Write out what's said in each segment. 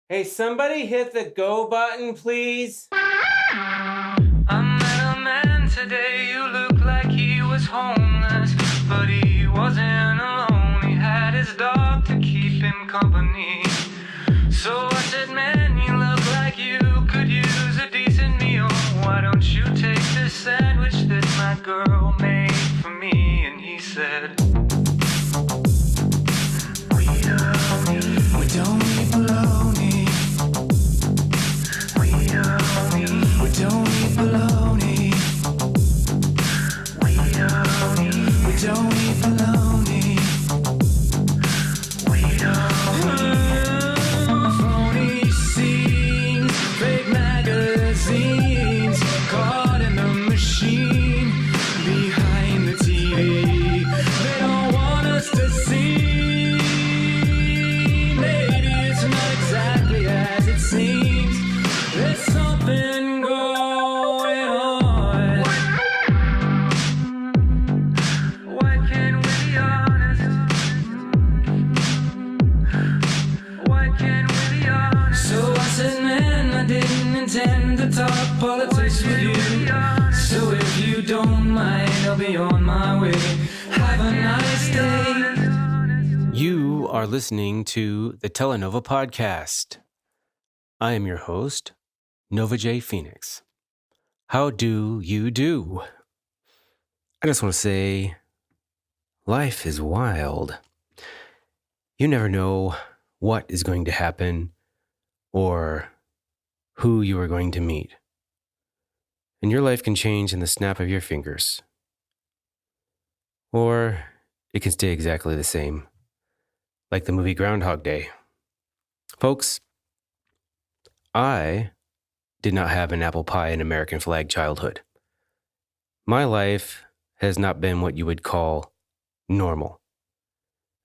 Hey, somebody hit the go button, please. I met a man today who looked like he was homeless, but he wasn't alone. He had his dog to keep him company. So I said, man, you look like you could use a decent meal. Why don't you take this sandwich that my girl made for me? And he said, we don't eat bologna. We don't eat bologna. We don't eat bologna. We don't. Phony scenes, fake magazines, caught in the machine, behind the TV. They don't want us to see. Maybe it's not exactly as it seems. There's something going on. Why can't we be honest? Why can't we be honest? So I said, man, I didn't intend to talk politics with you. So if you don't mind, I'll be on my way. Have a nice day. You are listening to the Telenova Podcast. I am your host, Nova J. Phoenix. How do you do? I just want to say, life is wild. You never know what is going to happen or who you are going to meet. And your life can change in the snap of your fingers. Or it can stay exactly the same, like the movie Groundhog Day. Folks, I did not have an apple pie and American flag childhood. My life has not been what you would call normal.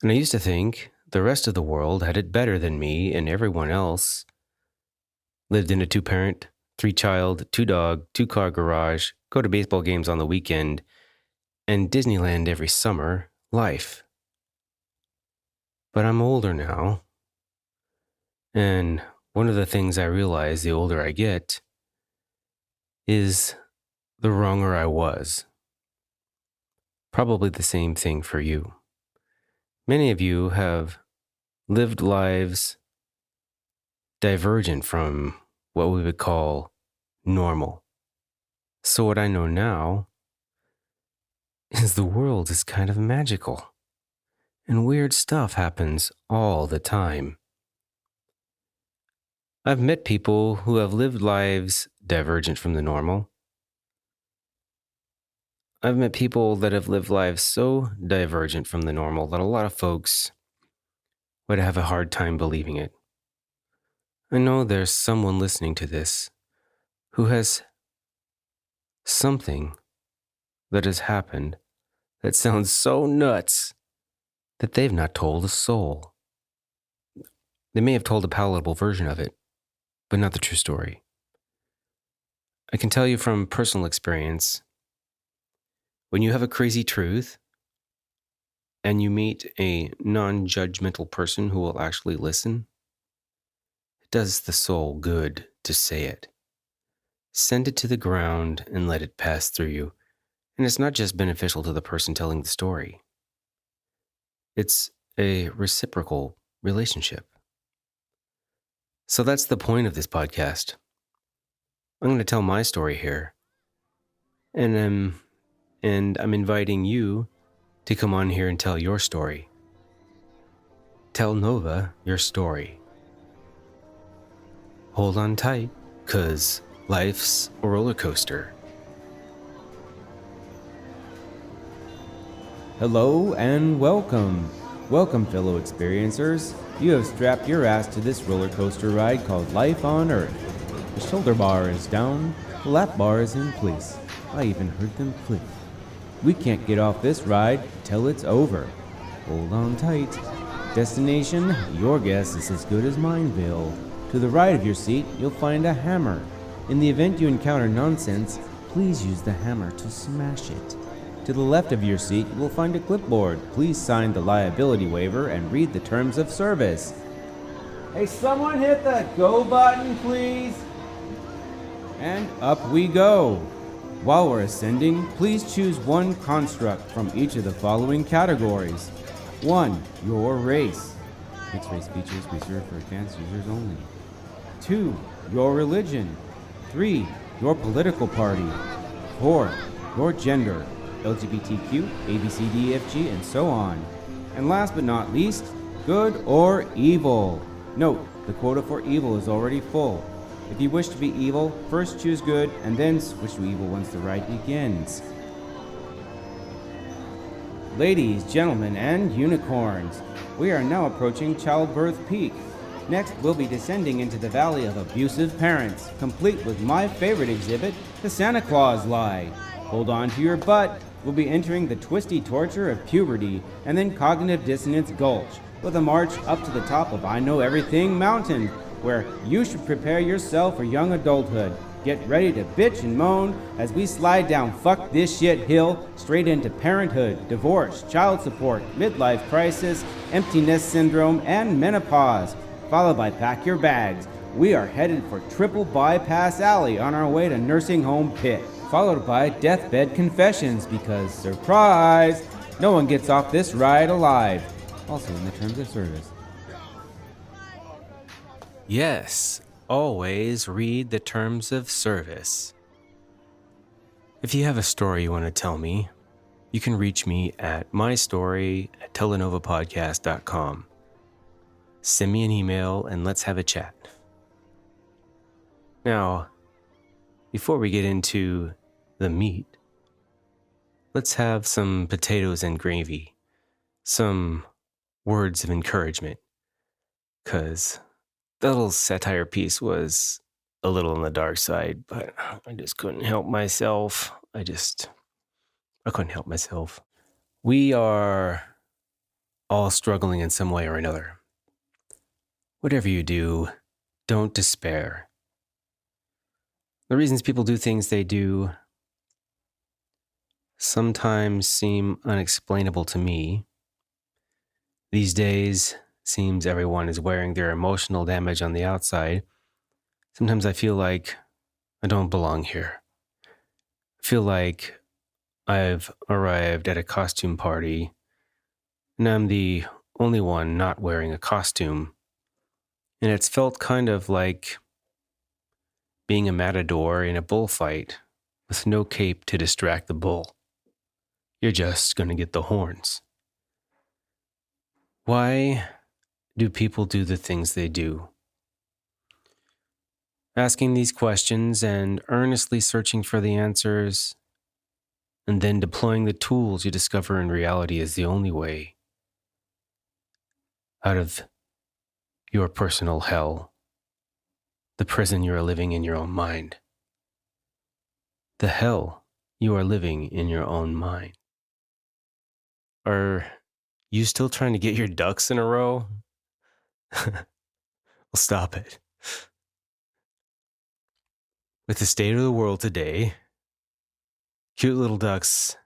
And I used to think the rest of the world had it better than me, and everyone else lived in a 2-parent, 3-child, 2-dog, 2-car garage, go to baseball games on the weekend, and Disneyland every summer life. But I'm older now, and one of the things I realize the older I get is the wronger I was. Probably the same thing for you. Many of you have lived lives divergent from what we would call normal. So what I know now is the world is kind of magical, and weird stuff happens all the time. I've met people who have lived lives divergent from the normal. I've met people that have lived lives so divergent from the normal that a lot of folks would have a hard time believing it. I know there's someone listening to this who has something that has happened that sounds so nuts that they've not told a soul. They may have told a palatable version of it, but not the true story. I can tell you from personal experience, when you have a crazy truth and you meet a non-judgmental person who will actually listen, it does the soul good to say it. Send it to the ground and let it pass through you. And it's not just beneficial to the person telling the story. It's a reciprocal relationship. So that's the point of this podcast. I'm going to tell my story here. And I'm inviting you to come on here and tell your story. Tell Nova your story. Hold on tight, 'cause life's a roller coaster. Hello and welcome. Welcome, fellow experiencers. You have strapped your ass to this roller coaster ride called Life on Earth. The shoulder bar is down, the lap bar is in place. I even heard them click. We can't get off this ride till it's over. Hold on tight. Destination, your guess is as good as Mineville. To the right of your seat, you'll find a hammer. In the event you encounter nonsense, please use the hammer to smash it. To the left of your seat, you will find a clipboard. Please sign the liability waiver and read the terms of service. Hey, someone hit the go button, please. And up we go. While we're ascending, please choose one construct from each of the following categories. 1. Your race. Mixed race features reserved for advanced users only. 2. Your religion. 3. Your political party. 4. Your gender. LGBTQ, ABCDEFG, and so on. And last but not least, good or evil. Note, the quota for evil is already full. If you wish to be evil, first choose good and then switch to evil once the ride begins. Ladies, gentlemen, and unicorns, we are now approaching childbirth peak. Next, we'll be descending into the valley of abusive parents, complete with my favorite exhibit, the Santa Claus lie. Hold on to your butt. We'll be entering the twisty torture of puberty and then cognitive dissonance gulch, with a march up to the top of I Know Everything Mountain, where you should prepare yourself for young adulthood. Get ready to bitch and moan as we slide down fuck this shit hill straight into parenthood, divorce, child support, midlife crisis, emptiness syndrome, and menopause, followed by pack your bags. We are headed for Triple Bypass Alley on our way to Nursing Home Pit, followed by Deathbed Confessions because, surprise, no one gets off this ride alive. Also in the terms of service. Yes, always read the terms of service. If you have a story you want to tell me, you can reach me at mystory@telenovapodcast.com. Send me an email and let's have a chat. Now, before we get into the meat, let's have some potatoes and gravy, some words of encouragement, because that little satire piece was a little on the dark side, but I just couldn't help myself. I couldn't help myself. We are all struggling in some way or another. Whatever you do, don't despair. The reasons people do things they do sometimes seem unexplainable to me. These days, seems everyone is wearing their emotional damage on the outside. Sometimes I feel like I don't belong here. I feel like I've arrived at a costume party and I'm the only one not wearing a costume. And it's felt kind of like being a matador in a bullfight with no cape to distract the bull. You're just going to get the horns. Why do people do the things they do? Asking these questions and earnestly searching for the answers, and then deploying the tools you discover in reality is the only way out of your personal hell, the prison you are living in your own mind, the hell you are living in your own mind. Are you still trying to get your ducks in a row? Well, stop it. With the state of the world today, cute little ducks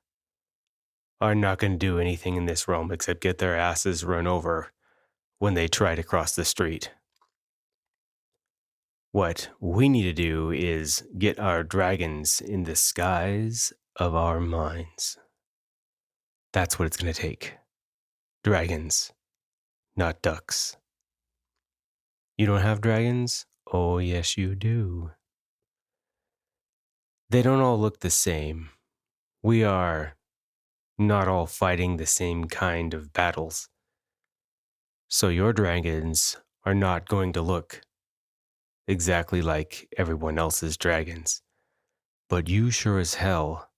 are not going to do anything in this realm except get their asses run over when they try to cross the street. What we need to do is get our dragons in the skies of our minds. That's what it's going to take. Dragons, not ducks. You don't have dragons? Oh, yes, you do. They don't all look the same. We are not all fighting the same kind of battles. So your dragons are not going to look exactly like everyone else's dragons. But you sure as hell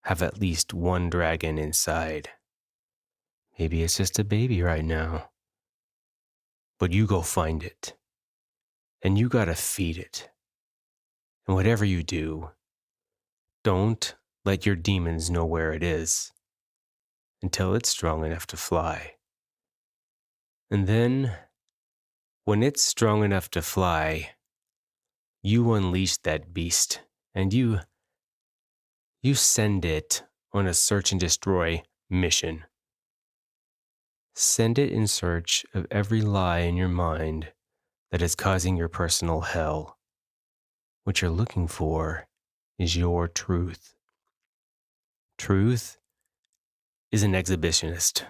have at least one dragon inside. Maybe it's just a baby right now. But you go find it. And you gotta feed it. And whatever you do, don't let your demons know where it is until it's strong enough to fly. And then, when it's strong enough to fly, you unleash that beast and you send it on a search and destroy mission. Send it in search of every lie in your mind that is causing your personal hell. What you're looking for is your truth. Truth is an exhibitionist.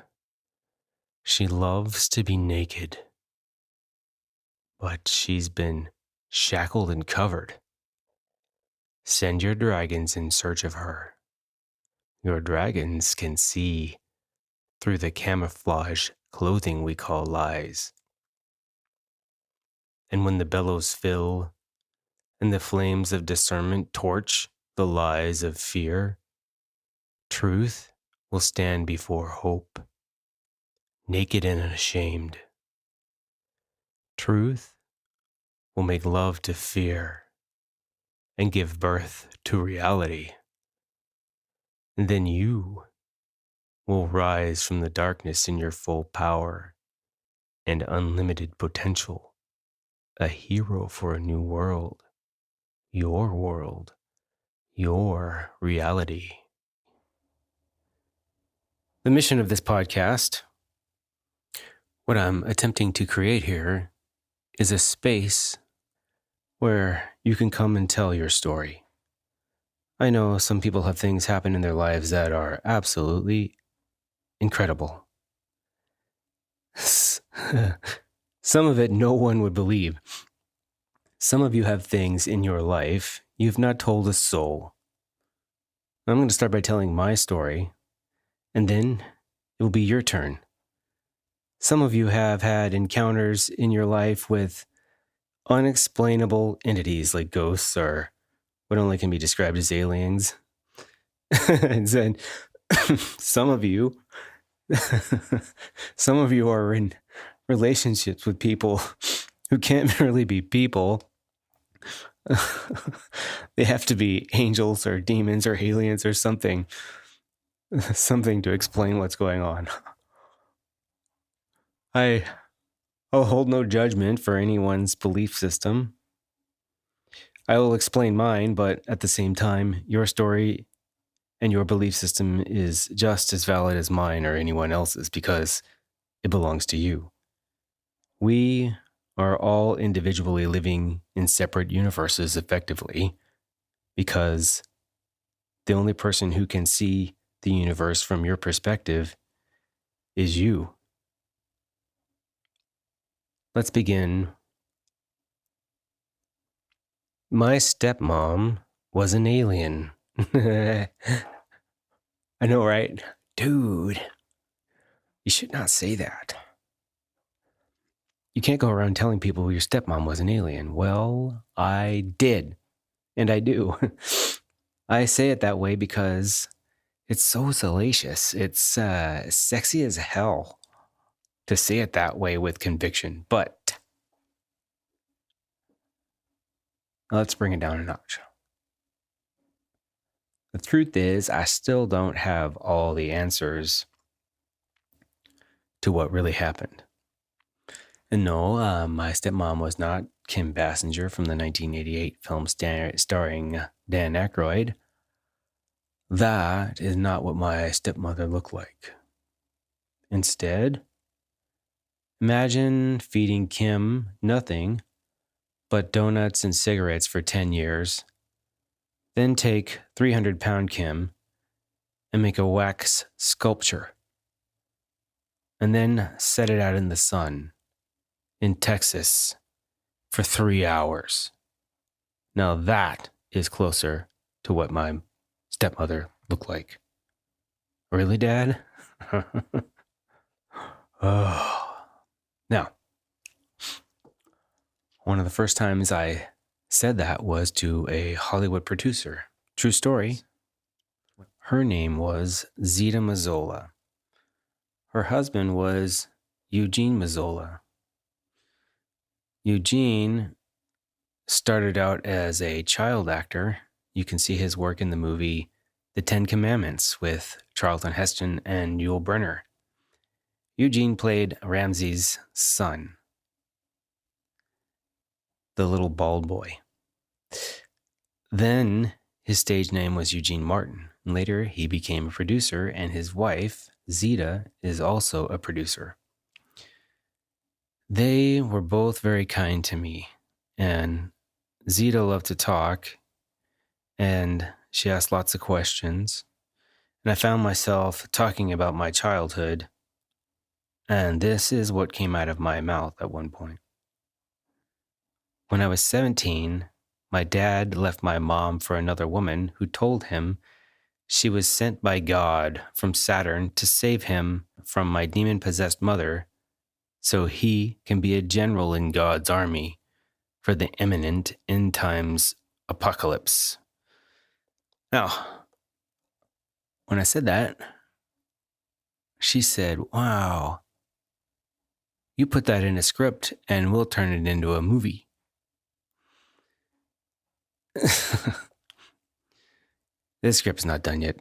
She loves to be naked, but she's been shackled and covered. Send your dragons in search of her. Your dragons can see through the camouflage clothing we call lies. And when the bellows fill and the flames of discernment torch the lies of fear, truth will stand before hope, naked and unashamed. Truth will make love to fear and give birth to reality. And then you will rise from the darkness in your full power and unlimited potential, a hero for a new world, your reality. The mission of this podcast, what I'm attempting to create here, is a space where you can come and tell your story. I know some people have things happen in their lives that are absolutely incredible. Some of it no one would believe. Some of you have things in your life you've not told a soul. I'm going to start by telling my story, and then it will be your turn. Some of you have had encounters in your life with unexplainable entities like ghosts or what only can be described as aliens. And then some of you are in relationships with people who can't really be people. They have to be angels or demons or aliens or something to explain what's going on. I'll hold no judgment for anyone's belief system. I will explain mine, but at the same time, your story and your belief system is just as valid as mine or anyone else's because it belongs to you. We are all individually living in separate universes effectively because the only person who can see the universe from your perspective is you. Let's begin. My stepmom was an alien. I know, right? Dude, you should not say that. You can't go around telling people your stepmom was an alien. Well, I did, and I do. I say it that way because it's so salacious. It's sexy as hell to say it that way with conviction. But let's bring it down a notch. The truth is, I still don't have all the answers to what really happened. And no, my stepmom was not Kim Basinger from the 1988 film starring Dan Aykroyd. That is not what my stepmother looked like. Instead, imagine feeding Kim nothing but donuts and cigarettes for 10 years, then take 300-pound Kim and make a wax sculpture, and then set it out in the sun in Texas for 3 hours. Now that is closer to what my stepmother looked like. Really, Dad? Oh. Now, one of the first times I said that was to a Hollywood producer. True story. Her name was Zita Mazzola. Her husband was Eugene Mazzola. Eugene started out as a child actor. You can see his work in the movie The Ten Commandments with Charlton Heston and Yul Brynner. Eugene played Ramsey's son, the little bald boy. Then his stage name was Eugene Martin. Later, he became a producer, and his wife, Zita, is also a producer. They were both very kind to me, and Zita loved to talk, and she asked lots of questions, and I found myself talking about my childhood, and this is what came out of my mouth at one point. When I was 17, my dad left my mom for another woman who told him she was sent by God from Saturn to save him from my demon-possessed mother so he can be a general in God's army for the imminent end times apocalypse. Now, when I said that, she said, "Wow, you put that in a script and we'll turn it into a movie." This script's not done yet.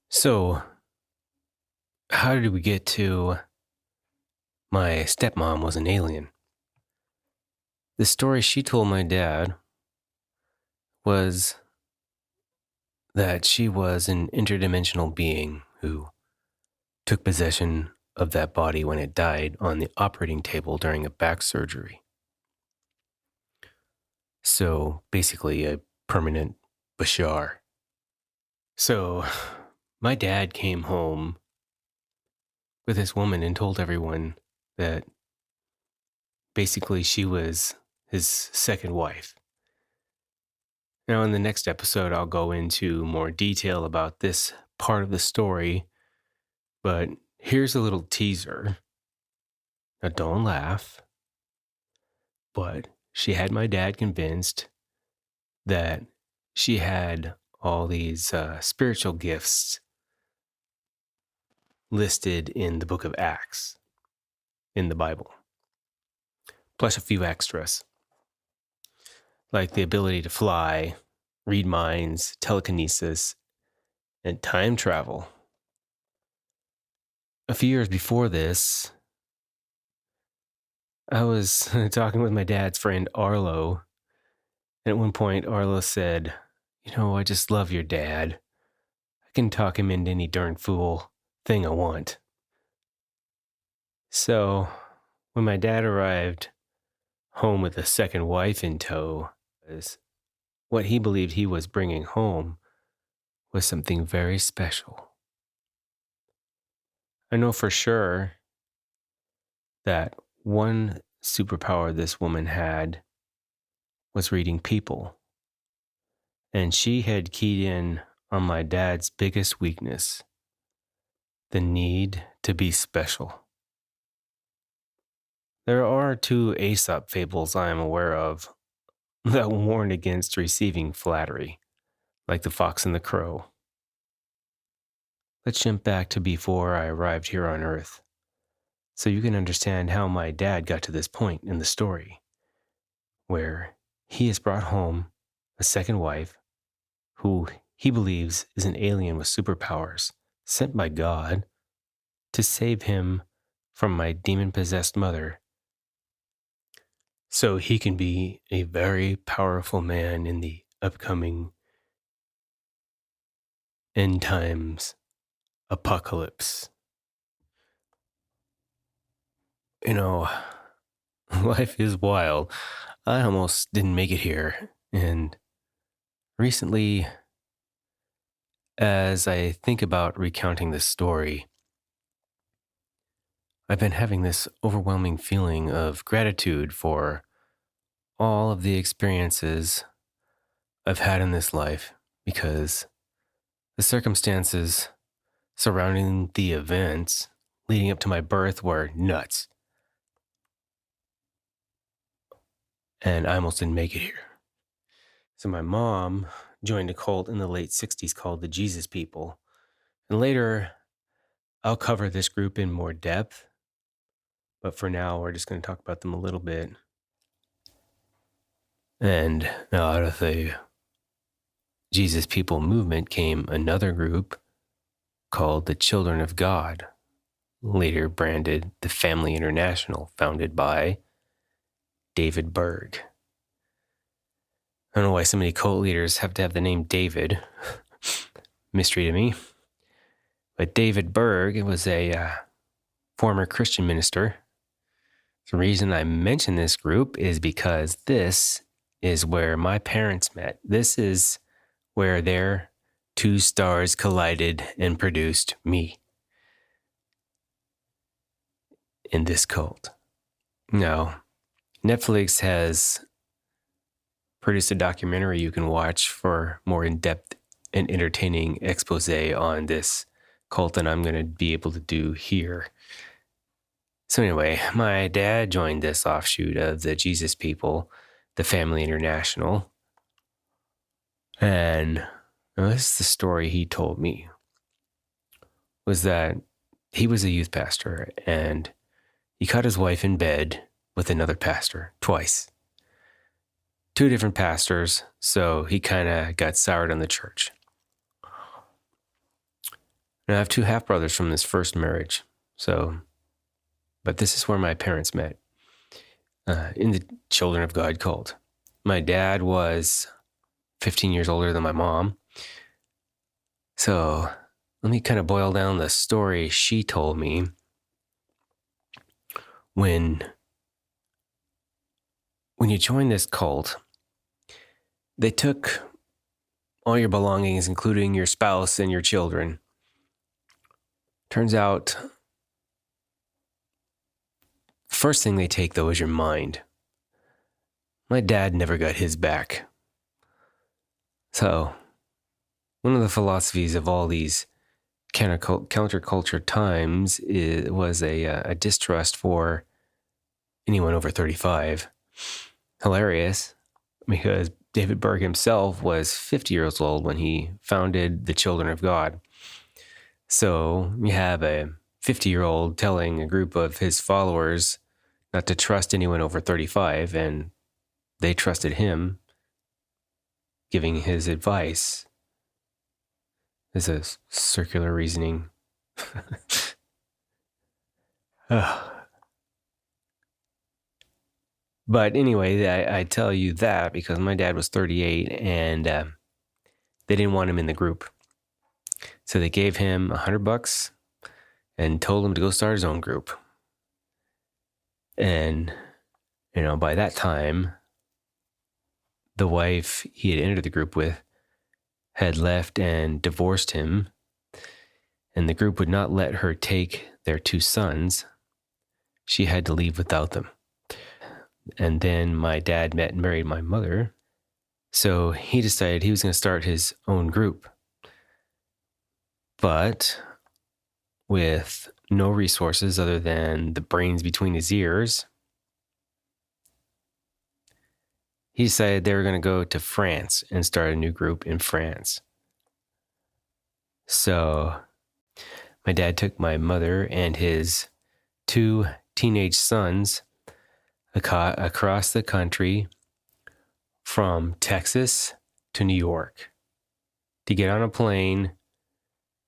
So, how did we get to my stepmom was an alien? The story she told my dad was that she was an interdimensional being who took possession of that body when it died on the operating table during a back surgery. So basically a permanent Bashar. So my dad came home with this woman and told everyone that basically she was his second wife. Now, in the next episode, I'll go into more detail about this part of the story, but here's a little teaser. Now, don't laugh, but she had my dad convinced that she had all these spiritual gifts listed in the book of Acts in the Bible, plus a few extras, like the ability to fly, read minds, telekinesis, and time travel. A few years before this, I was talking with my dad's friend Arlo, and at one point Arlo said, I just love your dad. I can talk him into any darn fool thing I want. So, when my dad arrived home with a second wife in tow, what he believed he was bringing home was something very special. I know for sure that one superpower this woman had was reading people. And she had keyed in on my dad's biggest weakness, the need to be special. There are 2 Aesop fables I am aware of that warn against receiving flattery, like the fox and the crow. Let's jump back to before I arrived here on Earth, so you can understand how my dad got to this point in the story, where he has brought home a second wife who he believes is an alien with superpowers sent by God to save him from my demon-possessed mother so he can be a very powerful man in the upcoming end times apocalypse. Life is wild. I almost didn't make it here. And recently, as I think about recounting this story, I've been having this overwhelming feeling of gratitude for all of the experiences I've had in this life, because the circumstances surrounding the events leading up to my birth were nuts. And I almost didn't make it here. So my mom joined a cult in the late 60s called the Jesus People. And later, I'll cover this group in more depth. But for now, we're just going to talk about them a little bit. And now out of the Jesus People movement came another group called the Children of God, later branded the Family International, founded by David Berg. I don't know why so many cult leaders have to have the name David. Mystery to me. But David Berg was a former Christian minister The reason I mention this group is because this is where my parents met. This is where their two stars collided and produced me in this cult. Now, Netflix has produced a documentary you can watch for more in-depth and entertaining expose on this cult than I'm going to be able to do here. So anyway, my dad joined this offshoot of the Jesus People, the Family International. And this is the story he told me, was that he was a youth pastor and he caught his wife in bed with another pastor twice. Two different pastors, so he kind of got soured on the church. And I have two half-brothers from this first marriage, but this is where my parents met, in the Children of God cult. My dad was 15 years older than my mom. So let me kind of boil down the story she told me. When you join this cult, they took all your belongings, including your spouse and your children. Turns out, first thing they take, though, is your mind. My dad never got his back. So, one of the philosophies of all these counterculture times was a distrust for anyone over 35. Hilarious, because David Berg himself was 50 years old when he founded the Children of God. So you have a 50-year-old telling a group of his followers not to trust anyone over 35, and they trusted him, giving his advice. Is a circular reasoning. But anyway, I tell you that because my dad was 38 and they didn't want him in the group. So they gave him $100 and told him to go start his own group. And, by that time, the wife he had entered the group with had left and divorced him, and the group would not let her take their two sons. She had to leave without them. And then my dad met and married my mother, so he decided he was going to start his own group. But with no resources other than the brains between his ears, he decided they were going to go to France and start a new group in France. So my dad took my mother and his two teenage sons across the country from Texas to New York to get on a plane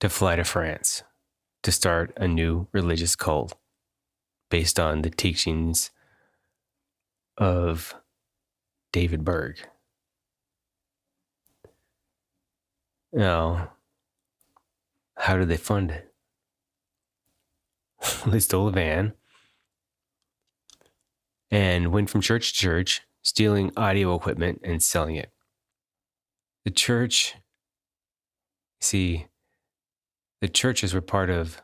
to fly to France to start a new religious cult based on the teachings of David Berg. Now, how did they fund it? They stole a van and went from church to church, stealing audio equipment and selling it. The churches were part of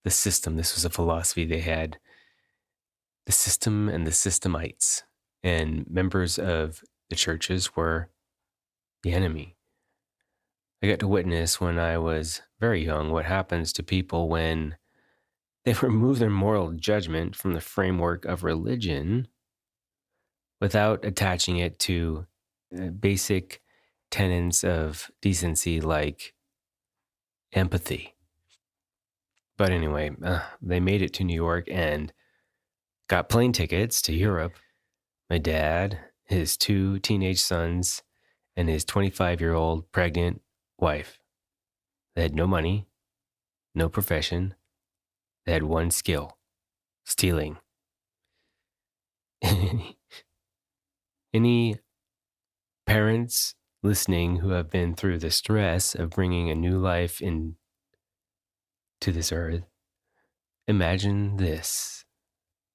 the system. This was a philosophy they had. The system and the systemites. And members of the churches were the enemy. I got to witness when I was very young what happens to people when they remove their moral judgment from the framework of religion without attaching it to basic tenets of decency like empathy. But anyway, they made it to New York and got plane tickets to Europe. My dad, his two teenage sons, and his 25-year-old pregnant wife. They had no money, no profession. They had one skill: stealing. Any parents listening who have been through the stress of bringing a new life into this earth, imagine this.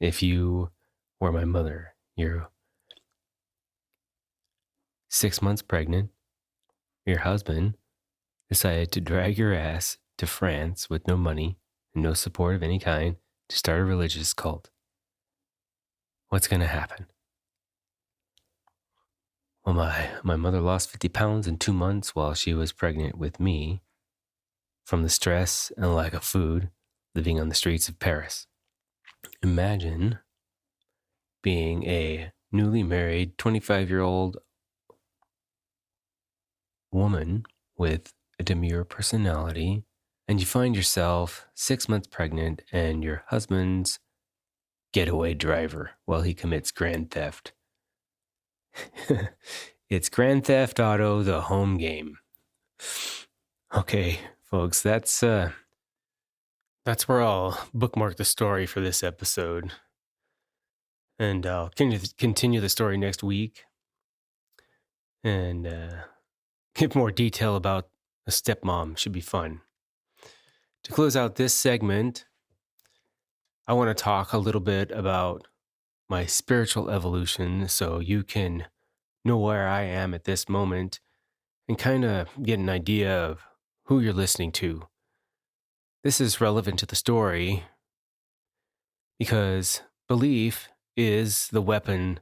if you were my mother, you're 6 months pregnant, your husband decided to drag your ass to France with no money and no support of any kind to start a religious cult. What's going to happen? Well, my mother lost 50 pounds in 2 months while she was pregnant with me from the stress and lack of food living on the streets of Paris. Imagine being a newly married 25-year-old woman with a demure personality, and you find yourself 6 months pregnant and your husband's getaway driver while he commits grand theft. It's Grand Theft Auto, the home game. Okay, folks, that's where I'll bookmark the story for this episode. And I'll continue the story next week and give more detail about a stepmom. Should be fun. To close out this segment, I want to talk a little bit about my spiritual evolution so you can know where I am at this moment and kind of get an idea of who you're listening to. This is relevant to the story because belief is the weapon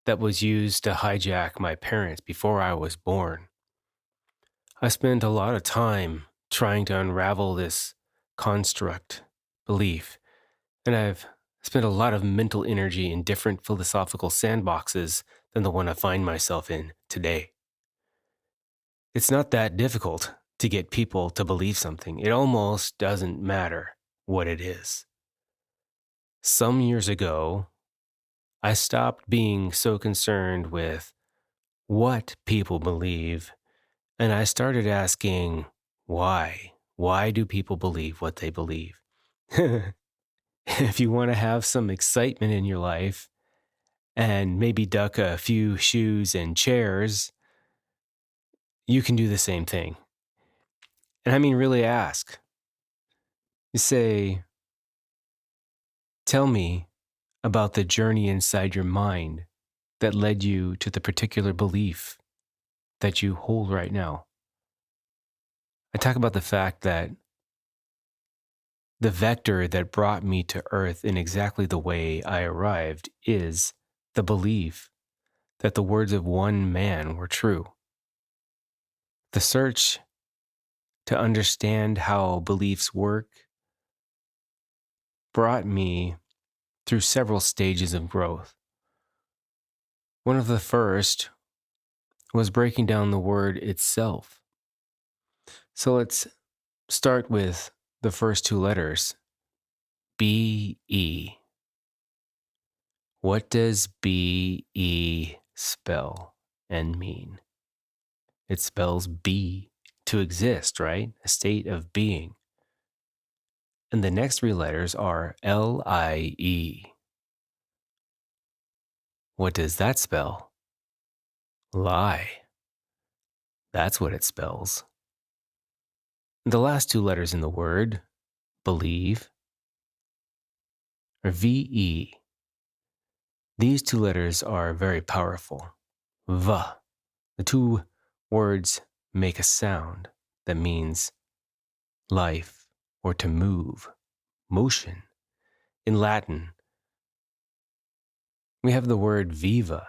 that was used to hijack my parents before I was born. I spent a lot of time trying to unravel this construct, belief, and I've spent a lot of mental energy in different philosophical sandboxes than the one I find myself in today. It's not that difficult to get people to believe something. It almost doesn't matter what it is. Some years ago, I stopped being so concerned with what people believe, and I started asking why. Why do people believe what they believe? If you want to have some excitement in your life and maybe duck a few shoes and chairs, you can do the same thing. And I mean, really ask. You say, tell me about the journey inside your mind that led you to the particular belief that you hold right now. I talk about the fact that the vector that brought me to Earth in exactly the way I arrived is the belief that the words of one man were true. The search to understand how beliefs work brought me through several stages of growth. One of the first was breaking down the word itself. So let's start with the first two letters, B-E. What does B-E spell and mean? It spells be, to exist, right? A state of being. And the next three letters are L-I-E. What does that spell? Lie. That's what it spells. The last two letters in the word, believe, are V-E. These two letters are very powerful. V. The two words make a sound that means life or to move, motion. In Latin, we have the word viva,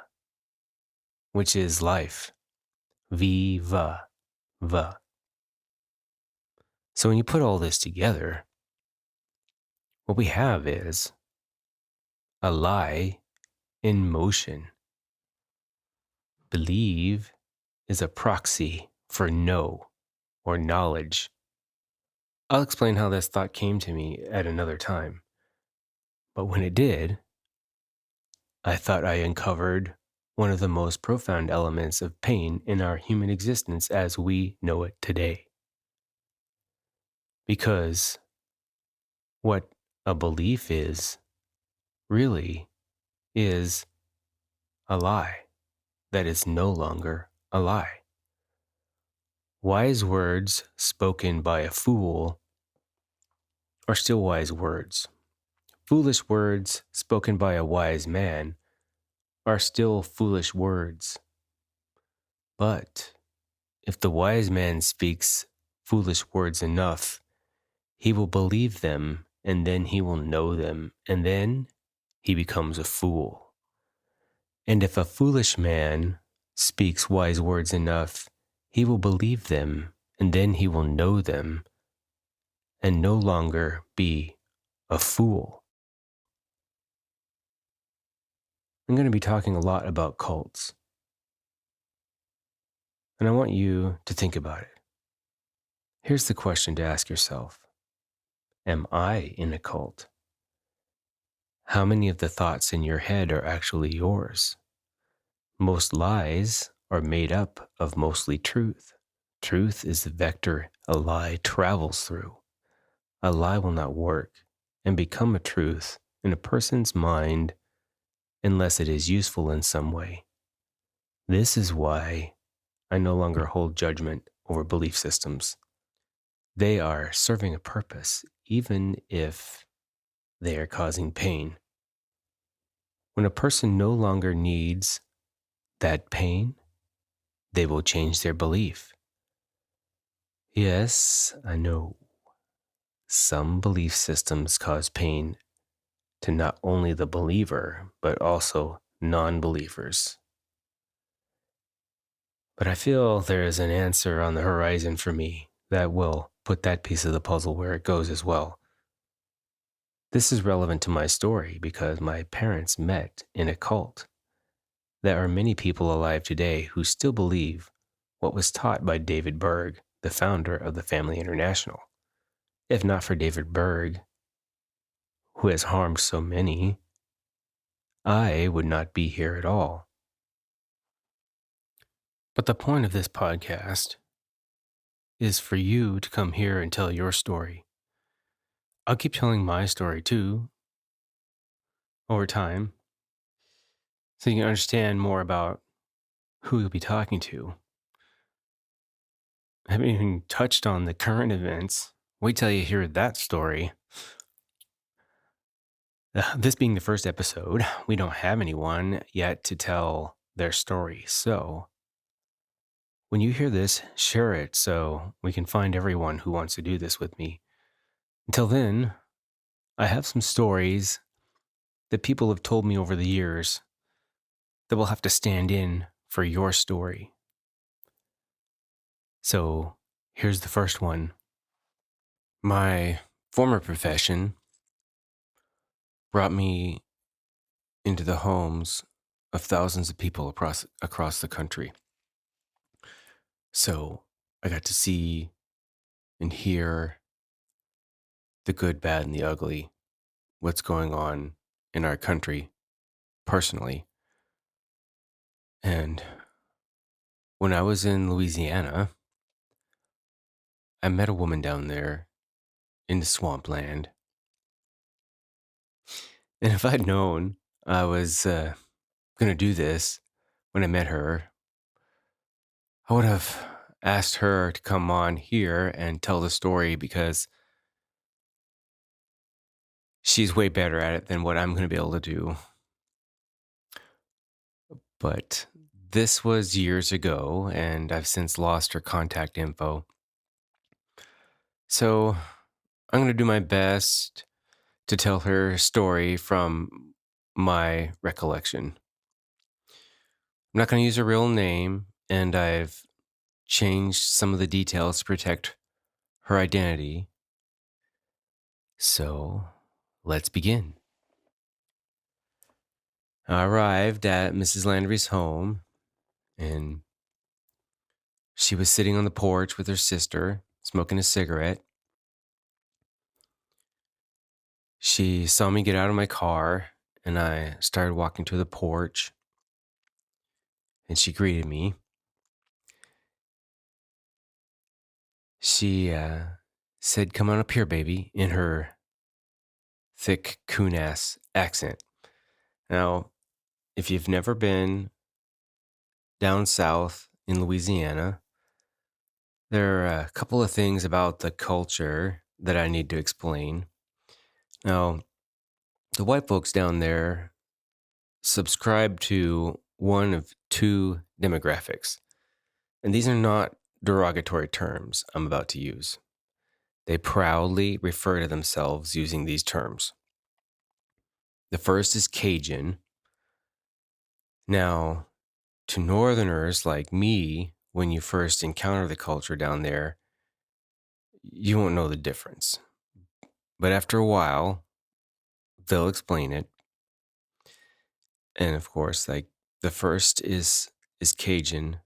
which is life. Viva, va. So when you put all this together, what we have is a lie in motion. Believe is a proxy for know or knowledge. I'll explain how this thought came to me at another time. But when it did, I thought I uncovered one of the most profound elements of pain in our human existence as we know it today. Because what a belief is, really, is a lie that is no longer a lie. Wise words spoken by a fool are still wise words. foolish words spoken by a wise man are still foolish words. But if the wise man speaks foolish words enough, he will believe them, and then he will know them, and then he becomes a fool. And if a foolish man speaks wise words enough, he will believe them, and then he will know them, and no longer be a fool. I'm going to be talking a lot about cults. And I want you to think about it. Here's the question to ask yourself. Am I in a cult? How many of the thoughts in your head are actually yours? Most lies are made up of mostly truth. Truth is the vector a lie travels through. A lie will not work and become a truth in a person's mind unless it is useful in some way. This is why I no longer hold judgment over belief systems. They are serving a purpose, even if they are causing pain. When a person no longer needs that pain, they will change their belief. Yes, I know some belief systems cause pain to not only the believer, but also non-believers. But I feel there is an answer on the horizon for me that will put that piece of the puzzle where it goes as well. This is relevant to my story because my parents met in a cult. There are many people alive today who still believe what was taught by David Berg, the founder of the Family International. If not for David Berg, who has harmed so many, I would not be here at all. But the point of this podcast is for you to come here and tell your story. I'll keep telling my story too, over time, so you can understand more about who you'll be talking to. I haven't even touched on the current events. Wait till you hear that story. This being the first episode, we don't have anyone yet to tell their story. So when you hear this, share it so we can find everyone who wants to do this with me. Until then, I have some stories that people have told me over the years that will have to stand in for your story. So here's the first one. My former profession brought me into the homes of thousands of people across the country. So I got to see and hear the good, bad, and the ugly, what's going on in our country personally. And when I was in Louisiana, I met a woman down there in the swampland. And if I'd known I was going to do this when I met her, I would have asked her to come on here and tell the story because she's way better at it than what I'm going to be able to do. But this was years ago, and I've since lost her contact info. So I'm going to do my best to tell her story from my recollection. I'm not going to use her real name, and I've changed some of the details to protect her identity. So let's begin. I arrived at Mrs. Landry's home, and she was sitting on the porch with her sister, smoking a cigarette. She saw me get out of my car, and I started walking to the porch, and she greeted me. She said, "Come on up here, baby," in her thick coon-ass accent. Now, if you've never been down south in Louisiana, there are a couple of things about the culture that I need to explain. Now, The white folks down there subscribe to one of two demographics. And these are not derogatory terms I'm about to use. They proudly refer to themselves using these terms. The first is Cajun. Now, to Northerners like me, when you first encounter the culture down there, you won't know the difference. But after a while, they'll explain it. And of course, like the first is Cajun.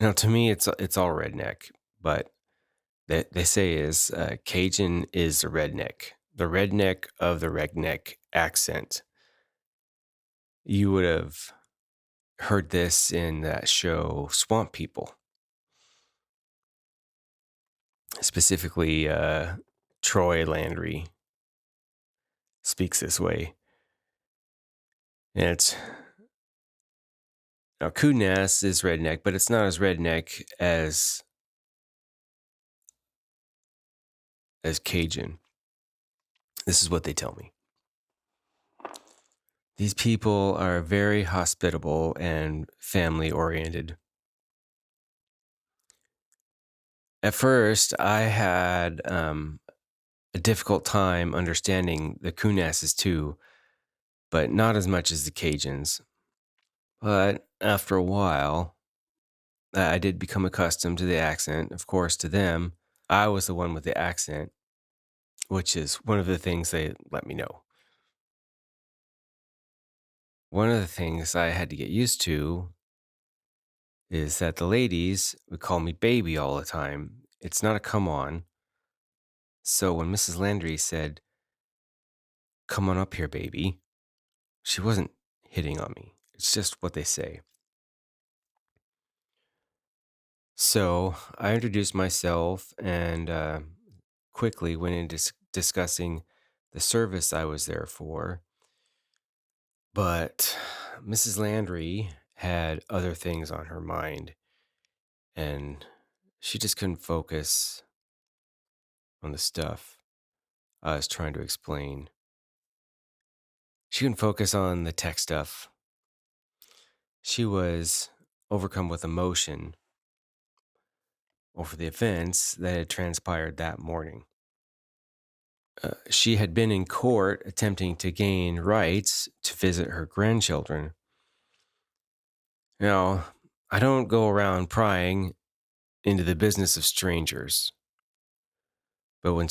Now, to me, it's all redneck, but they say is Cajun is the redneck of the redneck accent. You would have heard this in that show Swamp People, specifically Troy Landry speaks this way. And it's now Kunas is redneck, but it's not as redneck as Cajun. This is what they tell me. These people are very hospitable and family oriented. At first, I had a difficult time understanding the Kunases too, but not as much as the Cajuns. But after a while, I did become accustomed to the accent. Of course, to them, I was the one with the accent, which is one of the things they let me know. One of the things I had to get used to is that the ladies would call me baby all the time. It's not a come on. So when Mrs. Landry said, "Come on up here, baby," she wasn't hitting on me. It's just what they say. So I introduced myself and quickly went into discussing the service I was there for. But Mrs. Landry had other things on her mind, and she just couldn't focus on the stuff I was trying to explain. She couldn't focus on the tech stuff. She was overcome with emotion over the events that had transpired that morning. She had been in court attempting to gain rights to visit her grandchildren. Now, I don't go around prying into the business of strangers. But when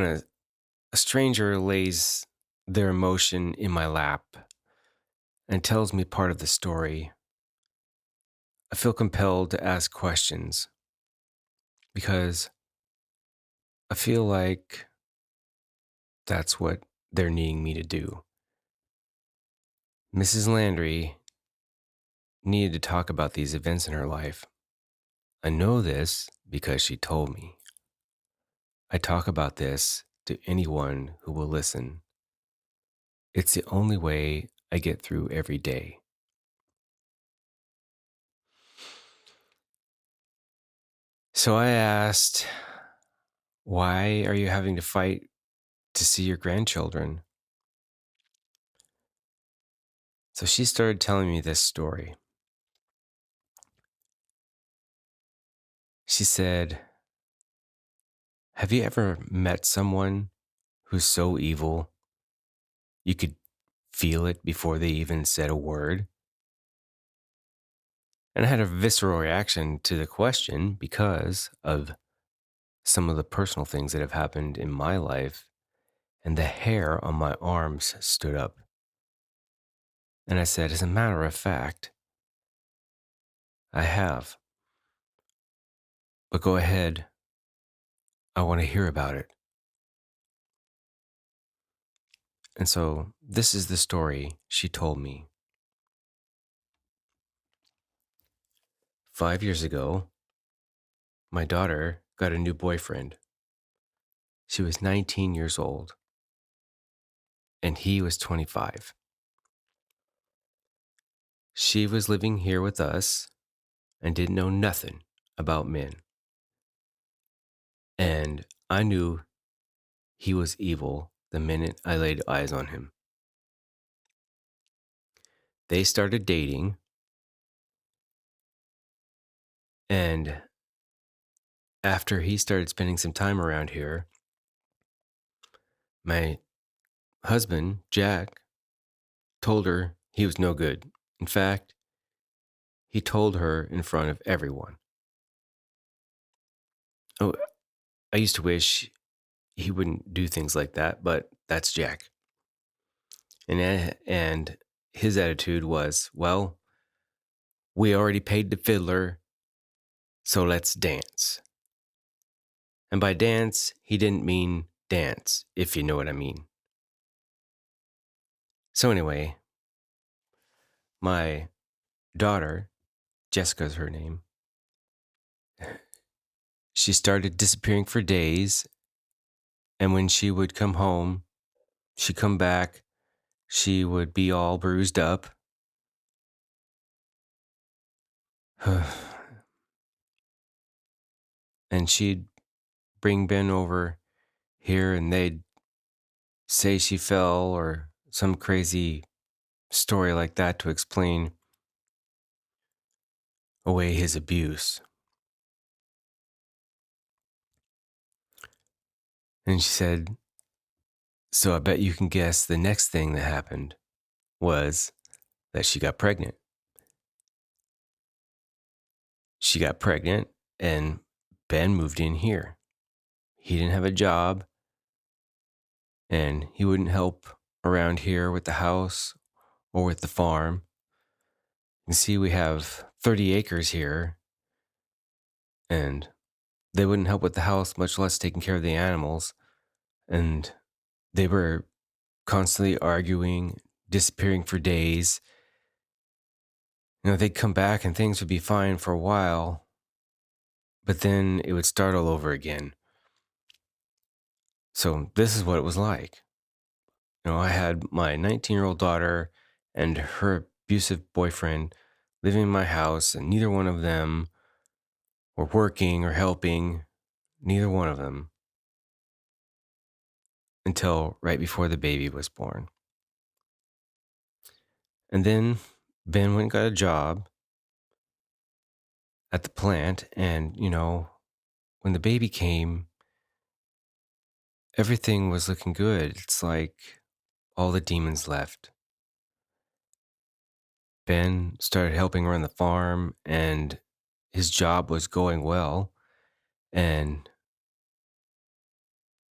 a stranger lays their emotion in my lap and tells me part of the story, I feel compelled to ask questions because I feel like that's what they're needing me to do. Mrs. Landry needed to talk about these events in her life. I know this because she told me. I talk about this to anyone who will listen. It's the only way I get through every day. So I asked, "Why are you having to fight to see your grandchildren?" So she started telling me this story. She said, "Have you ever met someone who's so evil you could feel it before they even said a word?" And I had a visceral reaction to the question because of some of the personal things that have happened in my life, and the hair on my arms stood up. And I said, "As a matter of fact, I have. But go ahead. I want to hear about it." And so this is the story she told me. 5 years ago, my daughter got a new boyfriend. She was 19 years old, and he was 25. She was living here with us and didn't know nothing about men. And I knew he was evil the minute I laid eyes on him. They started dating, and after he started spending some time around here, my husband, Jack, told her he was no good. In fact, he told her in front of everyone. Oh, I used to wish he wouldn't do things like that, but that's Jack. And his attitude was, well, we already paid the fiddler, so let's dance. And by dance, he didn't mean dance, if you know what I mean. So anyway, my daughter, Jessica's her name, she started disappearing for days. And when she would come home, she'd come back, she would be all bruised up. And she'd bring Ben over here and they'd say she fell or some crazy story like that to explain away his abuse. And she said, so I bet you can guess the next thing that happened was that she got pregnant. She got pregnant and Ben moved in here. He didn't have a job and he wouldn't help around here with the house or with the farm. You see, we have 30 acres here and they wouldn't help with the house, much less taking care of the animals. And they were constantly arguing, disappearing for days. They'd come back and things would be fine for a while, but then it would start all over again. So this is what it was like. I had my 19-year-old daughter and her abusive boyfriend living in my house, and neither one of them were working or helping. Neither one of them. Until right before the baby was born. And then Ben went and got a job at the plant, and, when the baby came, everything was looking good. It's like all the demons left. Ben started helping run the farm, and his job was going well. And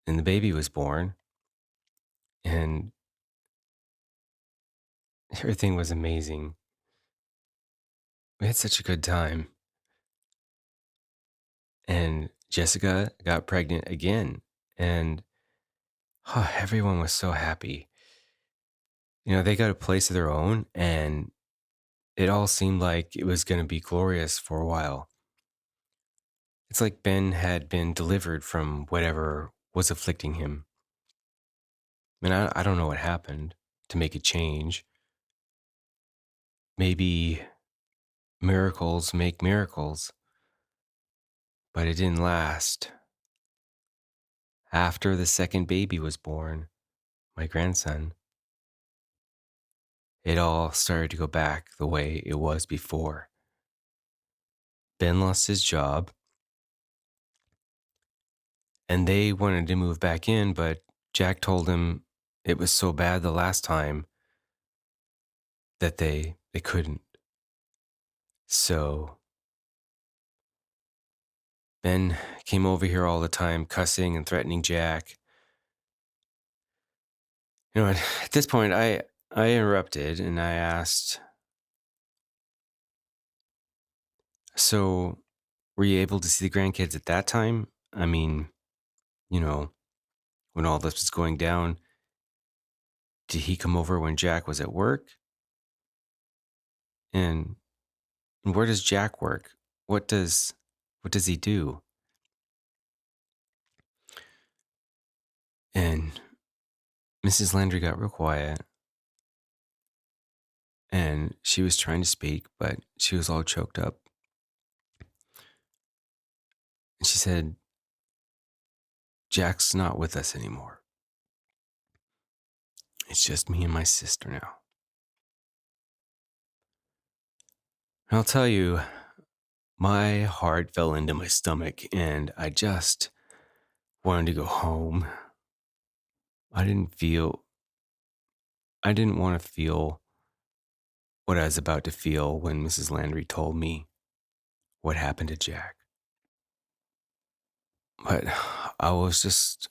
then the baby was born, and everything was amazing. We had such a good time. And Jessica got pregnant again, and everyone was so happy. They got a place of their own, and it all seemed like it was going to be glorious for a while. It's like Ben had been delivered from whatever was afflicting him. I don't know what happened to make it change. Maybe miracles make miracles, but it didn't last. After the second baby was born, my grandson, it all started to go back the way it was before. Ben lost his job, and they wanted to move back in, but Jack told him it was so bad the last time that they couldn't. So Ben came over here all the time, cussing and threatening Jack. At this point, I interrupted and I asked, so were you able to see the grandkids at that time? I mean, when all this was going down, did he come over when Jack was at work? And where does Jack work? What does he do? And Mrs. Landry got real quiet. And she was trying to speak, but she was all choked up. And she said, Jack's not with us anymore. It's just me and my sister now. And I'll tell you, my heart fell into my stomach and I just wanted to go home. I didn't want to feel what I was about to feel when Mrs. Landry told me what happened to Jack. But I was just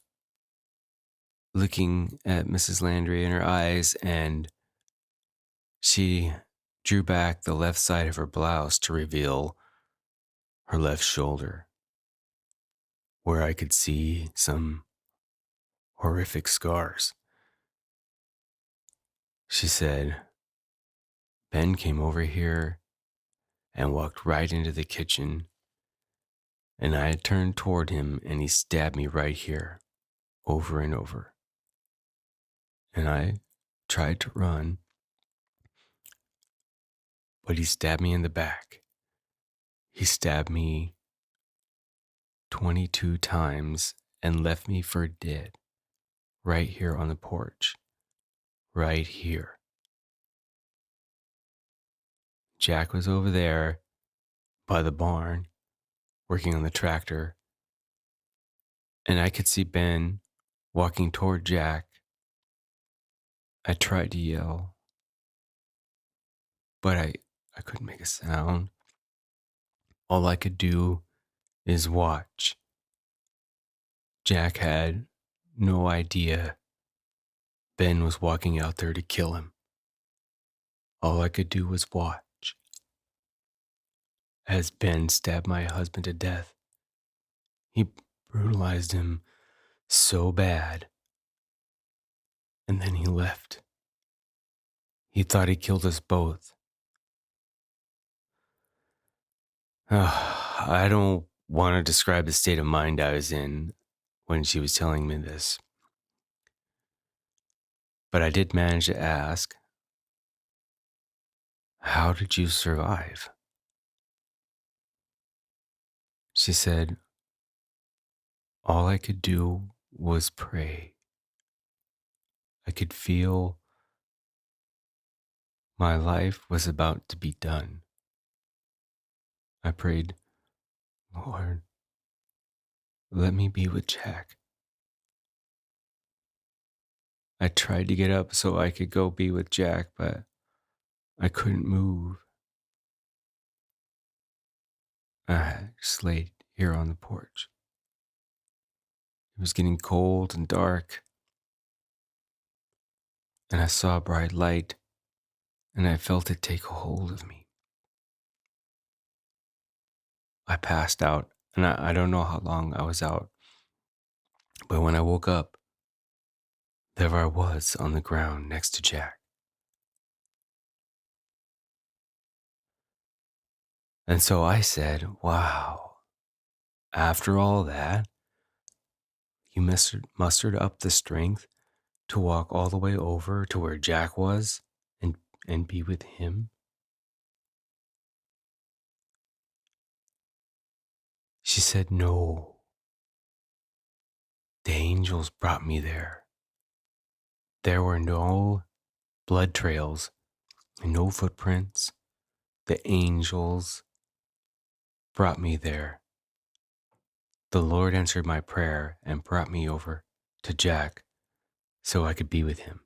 looking at Mrs. Landry in her eyes, and she drew back the left side of her blouse to reveal her left shoulder, where I could see some horrific scars. She said, Ben came over here and walked right into the kitchen, and I turned toward him and he stabbed me right here, over and over. And I tried to run, but he stabbed me in the back. He stabbed me 22 times and left me for dead right here on the porch, right here. Jack was over there by the barn working on the tractor, and I could see Ben walking toward Jack. I tried to yell, but I couldn't make a sound. All I could do is watch. Jack had no idea Ben was walking out there to kill him. All I could do was watch as Ben stabbed my husband to death. He brutalized him so bad, and then he left. He thought he killed us both. I don't want to describe the state of mind I was in when she was telling me this, but I did manage to ask, "How did you survive?" She said, "All I could do was pray. I could feel my life was about to be done. I prayed, Lord, let me be with Jack. I tried to get up so I could go be with Jack, but I couldn't move. I just laid here on the porch. It was getting cold and dark, and I saw a bright light, and I felt it take a hold of me. I passed out, and I don't know how long I was out, but when I woke up, there I was on the ground next to Jack. And so I said, wow, after all that, you mustered up the strength to walk all the way over to where Jack was and be with him? She said, no. The angels brought me there. There were no blood trails and no footprints. The angels brought me there. The Lord answered my prayer and brought me over to Jack so I could be with him.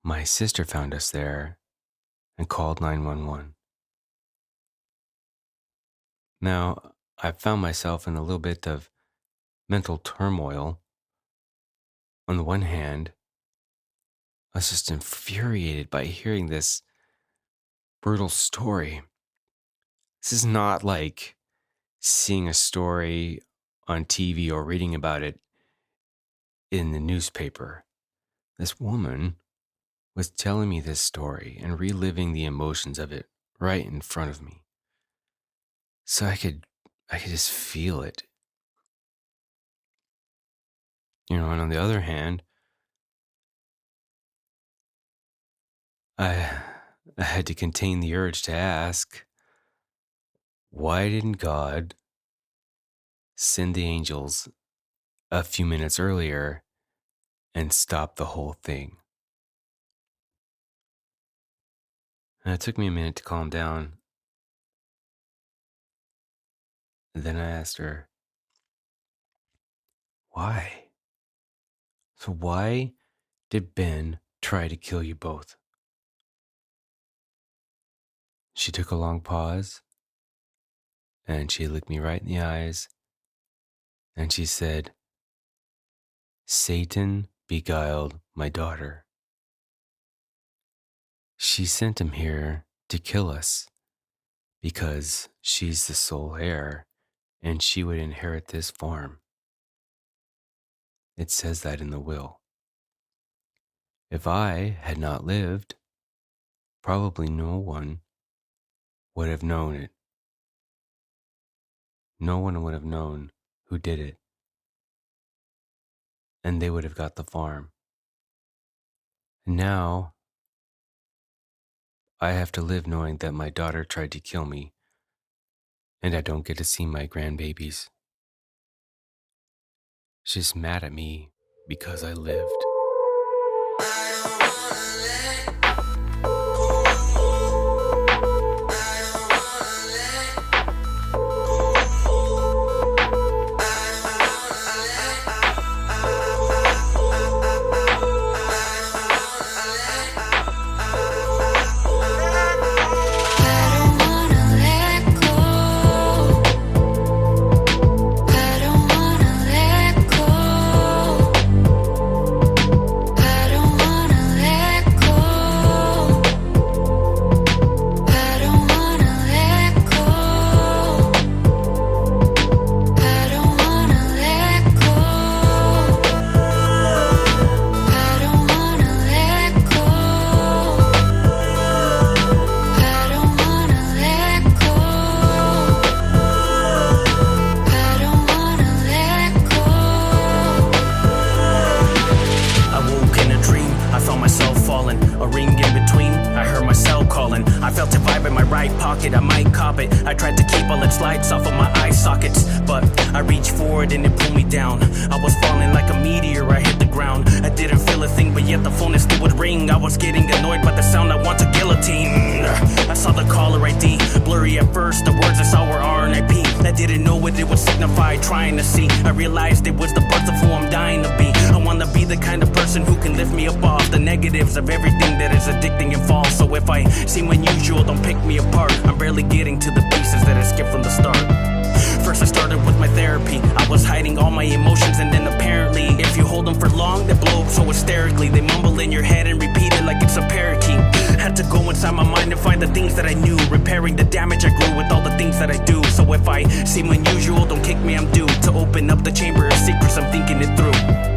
My sister found us there and called 911. Now, I found myself in a little bit of mental turmoil. On the one hand, I was just infuriated by hearing this brutal story. This is not like seeing a story on TV or reading about it in the newspaper. This woman was telling me this story and reliving the emotions of it right in front of me. So I could just feel it. And on the other hand, I had to contain the urge to ask, why didn't God send the angels a few minutes earlier and stop the whole thing. And it took me a minute to calm down. And then I asked her, why? So why did Ben try to kill you both? She took a long pause, and she looked me right in the eyes, and she said, Satan beguiled my daughter. She sent him here to kill us because she's the sole heir and she would inherit this farm. It says that in the will. If I had not lived, probably no one would have known it. No one would have known who did it. And they would have got the farm. And now, I have to live knowing that my daughter tried to kill me, and I don't get to see my grandbabies. She's mad at me because I lived. I felt a vibe in my right pocket, I might cop it. I tried to keep all its lights off of my eye sockets, but I reached forward and it pulled me down. I was falling like a meteor, I hit the ground. I didn't feel a thing, but yet the phone still would ring. I was getting annoyed by the sound, I want to guillotine. I saw the caller ID, blurry at first, the words I saw were RNIP. I didn't know what it would signify, trying to see. I realized it was the parts of who I'm dying to be. I wanna be the kind of person who can lift me up off the negatives of everything that is addicting and false. So if I seem unusual, don't pick me apart. I'm barely getting to the pieces that I skipped from the start. First I started with my therapy. I was hiding all my emotions, and then apparently if you hold them for long, they blow up so hysterically. They mumble in your head and repeat it like it's a parakeet. Had to go inside my mind and find the things that I knew, repairing the damage I grew with all the things that I do. So if I seem unusual, don't kick me, I'm due to open up the chamber of secrets, I'm thinking it through.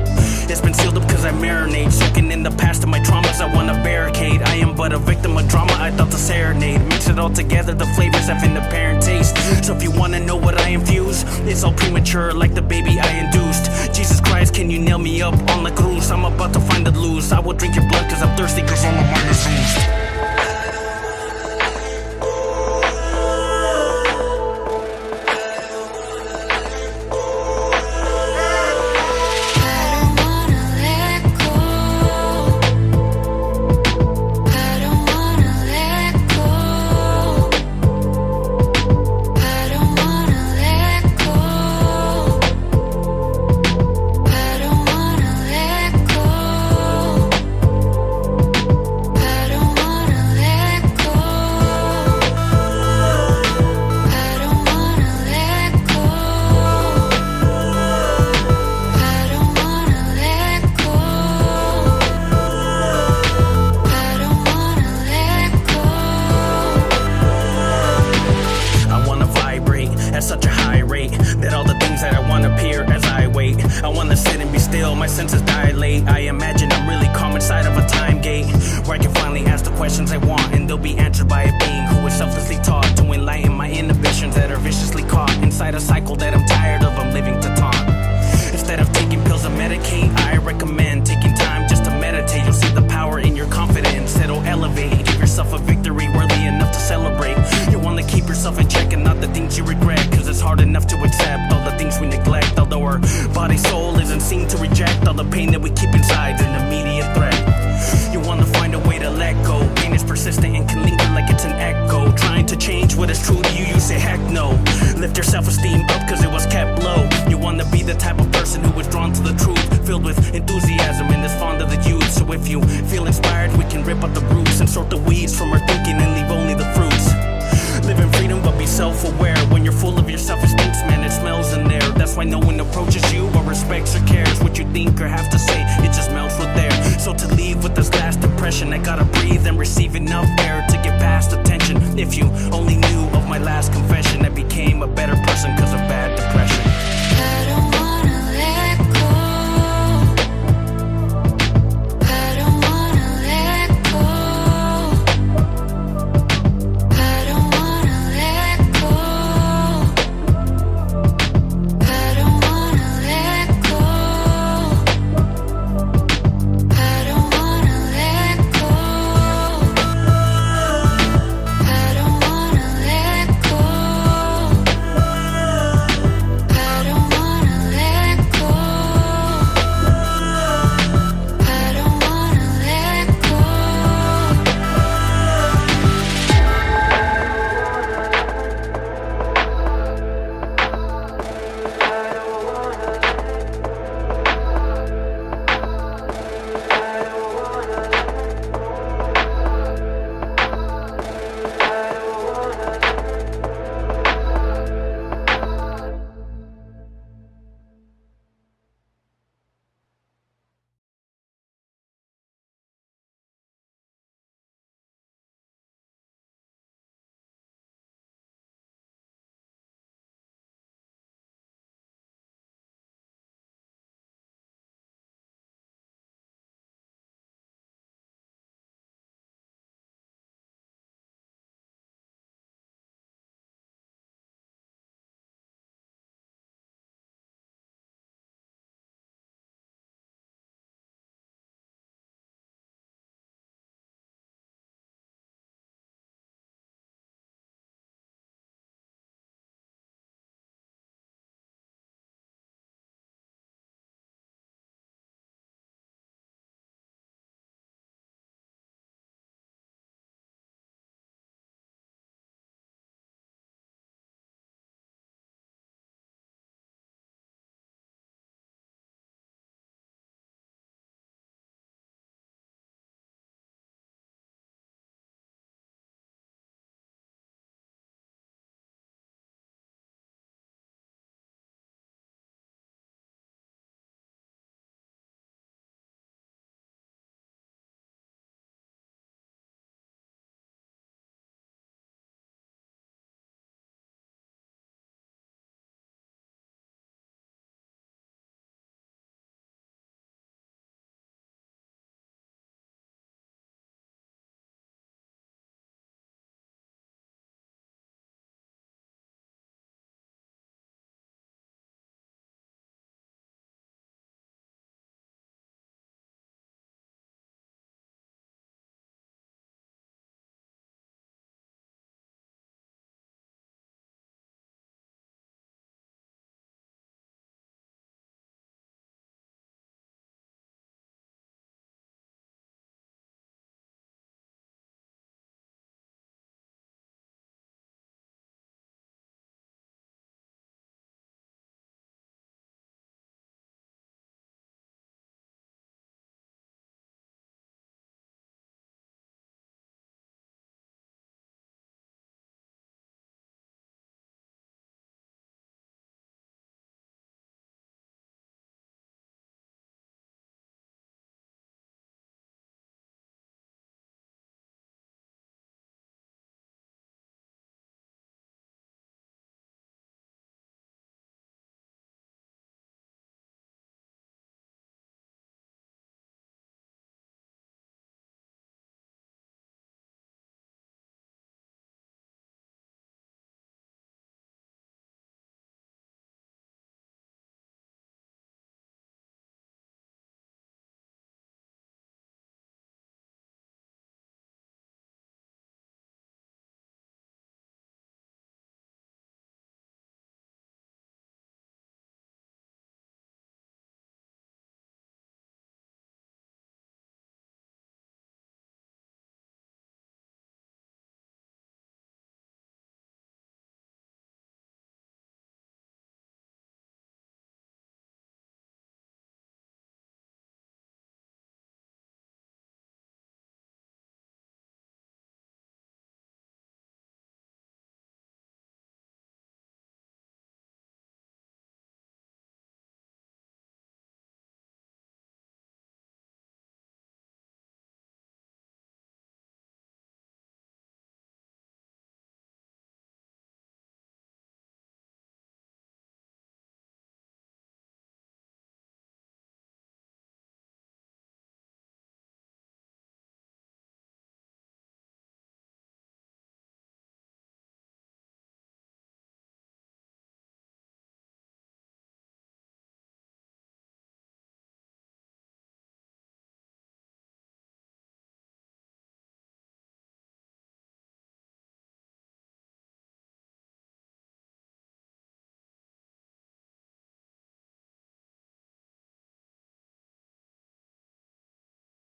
It's been sealed up cause I marinate, soaking in the past of my traumas, I wanna barricade. I am but a victim of drama, I thought to serenade. Mix it all together, the flavors have an apparent taste. So if you wanna know what I infuse, it's all premature like the baby I induced. Jesus Christ, can you nail me up on the cruise? I'm about to find the lose. I will drink your blood cause I'm thirsty, cause all my mind is loose. Such a high rate that all the things that I want appear as I wait. I wanna sit and be still, my senses dilate. I imagine I'm really calm inside of a time gate, where I can finally ask the questions I want, and they'll be answered by a being who is selflessly taught to enlighten my inhibitions that are viciously caught inside a cycle that I'm tired of, I'm living to taunt. Instead of taking pills to medicate, I recommend taking time just to meditate. You'll see the power in your confidence, it'll elevate. Give yourself a victory worthy enough to celebrate. You wanna keep yourself in check and not the things you regret, cause it's hard enough to accept all the things we neglect. Although our body soul isn't seen to reject all the pain that we keep inside. is true to you, you say heck no. Lift your self-esteem up cause it was kept low. You wanna be the type of person who is drawn to the truth, filled with enthusiasm and is fond of the youth. So if you feel inspired, we can rip out the roots and sort the weeds from our thinking and leave only the fruits. Live in freedom but be self-aware. When you're full of yourself, it stinks, man, it smells in there. That's why no one approaches you or respects or cares what you think or have to say, it just melts with air. So to leave with this last impression, I gotta breathe and receive enough air to get past the tension. If you only knew of my last confession, I became a better person cause